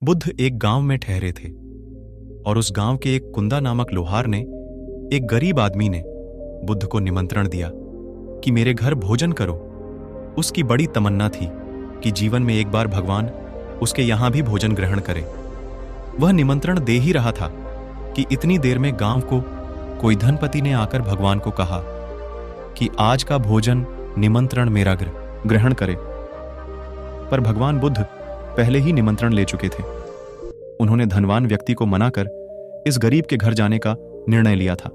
बुद्ध एक गांव में ठहरे थे और उस गांव के एक कुंदा नामक लोहार ने, एक गरीब आदमी ने बुद्ध को निमंत्रण दिया कि मेरे घर भोजन करो। उसकी बड़ी तमन्ना थी कि जीवन में एक बार भगवान उसके यहां भी भोजन ग्रहण करे। वह निमंत्रण दे ही रहा था कि इतनी देर में गांव को कोई धनपति ने आकर भगवान को कहा कि आज का भोजन निमंत्रण मेरा ग्रहण करे। पर भगवान बुद्ध पहले ही निमंत्रण ले चुके थे। उन्होंने धनवान व्यक्ति को मनाकर इस गरीब के घर जाने का निर्णय लिया था।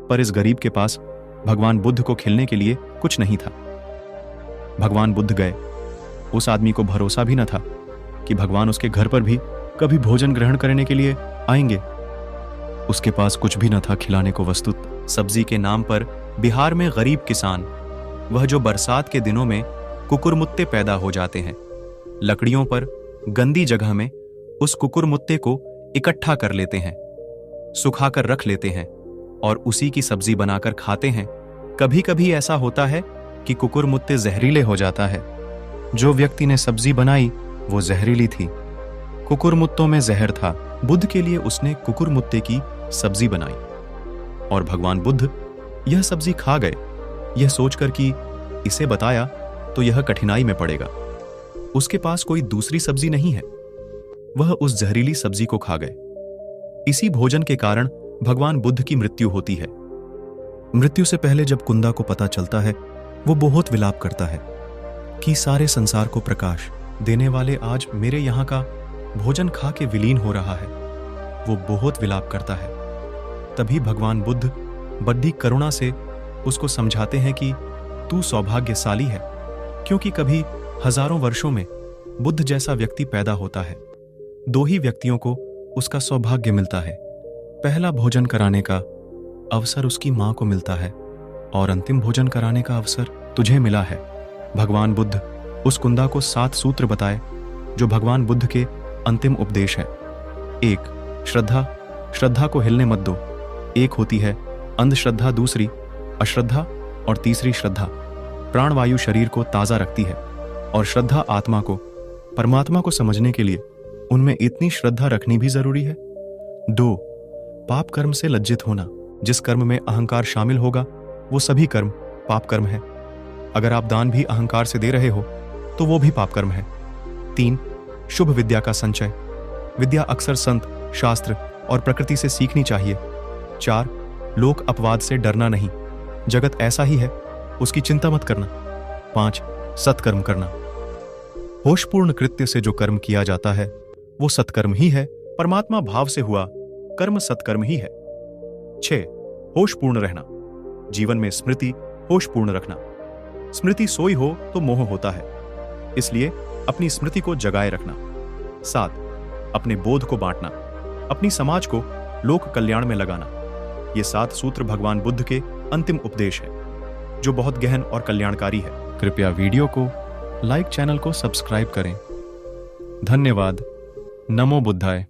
पर इस गरीब के पास भगवान बुद्ध को खिलने के लिए कुछ नहीं था। भगवान बुद्ध गए। उस आदमी को भरोसा भी न था कि भगवान उसके घर पर भी कभी भोजन ग्रहण करने के लिए आएंगे। उसके पास कुछ भी न था खिलाने को वस्तुत। सब्जी के नाम पर बिहार में गरीब किसान, वह जो बरसात के दिनों में कुकुरमुत्ते पैदा हो जाते हैं, लकड़ियों पर गंदी जगह में उस कुकुरमुत्ते को इकट्ठा कर लेते हैं, सुखाकर रख लेते हैं और उसी की सब्जी बनाकर खाते हैं। कभी कभी ऐसा होता है कि कुकुरमुत्ते जहरीले हो जाता है। जो व्यक्ति ने सब्जी बनाई वो जहरीली थी, कुकुरमुत्तों में जहर था। बुद्ध के लिए उसने कुकुरमुत्ते की सब्जी बनाई और भगवान बुद्ध यह सब्जी खा गए। यह सोचकर कि इसे बताया तो यह कठिनाई में पड़ेगा, उसके पास कोई दूसरी सब्जी नहीं है, वह उस जहरीली सब्जी को खा गए। इसी भोजन के कारण भगवान बुद्ध की मृत्यु होती है। मृत्यु से पहले जब कुंदा को पता चलता है, वो बहुत विलाप करता है कि सारे संसार को प्रकाश देने वाले आज मेरे यहाँ का भोजन खा के विलीन हो रहा है। वो बहुत विलाप करता है। तभी भगवान बुद्ध बड़ी करुणा से उसको समझाते हैं कि तू सौभाग्यशाली है, क्योंकि कभी हजारों वर्षों में बुद्ध जैसा व्यक्ति पैदा होता है। दो ही व्यक्तियों को उसका सौभाग्य मिलता है। पहला भोजन कराने का अवसर उसकी मां को मिलता है और अंतिम भोजन कराने का अवसर तुझे मिला है। भगवान बुद्ध उस कुंदा को 7 सूत्र बताए जो भगवान बुद्ध के अंतिम उपदेश है। 1. श्रद्धा को हिलने मत दो। एक होती है अंधश्रद्धा, दूसरी अश्रद्धा और तीसरी श्रद्धा। प्राणवायु शरीर को ताजा रखती है और श्रद्धा आत्मा को, परमात्मा को समझने के लिए उनमें इतनी श्रद्धा रखनी भी जरूरी है। 2. पाप कर्म से लज्जित होना। जिस कर्म में अहंकार शामिल होगा वो सभी कर्म पाप कर्म है। अगर आप दान भी अहंकार से दे रहे हो तो वो भी पाप कर्म है। 3. शुभ विद्या का संचय। विद्या अक्सर संत, शास्त्र और प्रकृति से सीखनी चाहिए। 4. लोक अपवाद से डरना नहीं। जगत ऐसा ही है, उसकी चिंता मत करना। 5. सत्कर्म करना। होशपूर्ण कृत्य से जो कर्म किया जाता है वो सत्कर्म ही है। परमात्मा भाव से हुआ कर्म सत्कर्म ही है। 6. होशपूर्ण रहना। जीवन में स्मृति होशपूर्ण रखना। स्मृति सोई हो तो मोह होता है, इसलिए अपनी स्मृति को जगाए रखना। 7. अपने बोध को बांटना। अपनी समाज को लोक कल्याण में लगाना। ये 7 सूत्र भगवान बुद्ध के अंतिम उपदेश है, जो बहुत गहन और कल्याणकारी है। कृपया वीडियो को लाइक, चैनल को सब्सक्राइब करें। धन्यवाद। नमो बुद्धाय।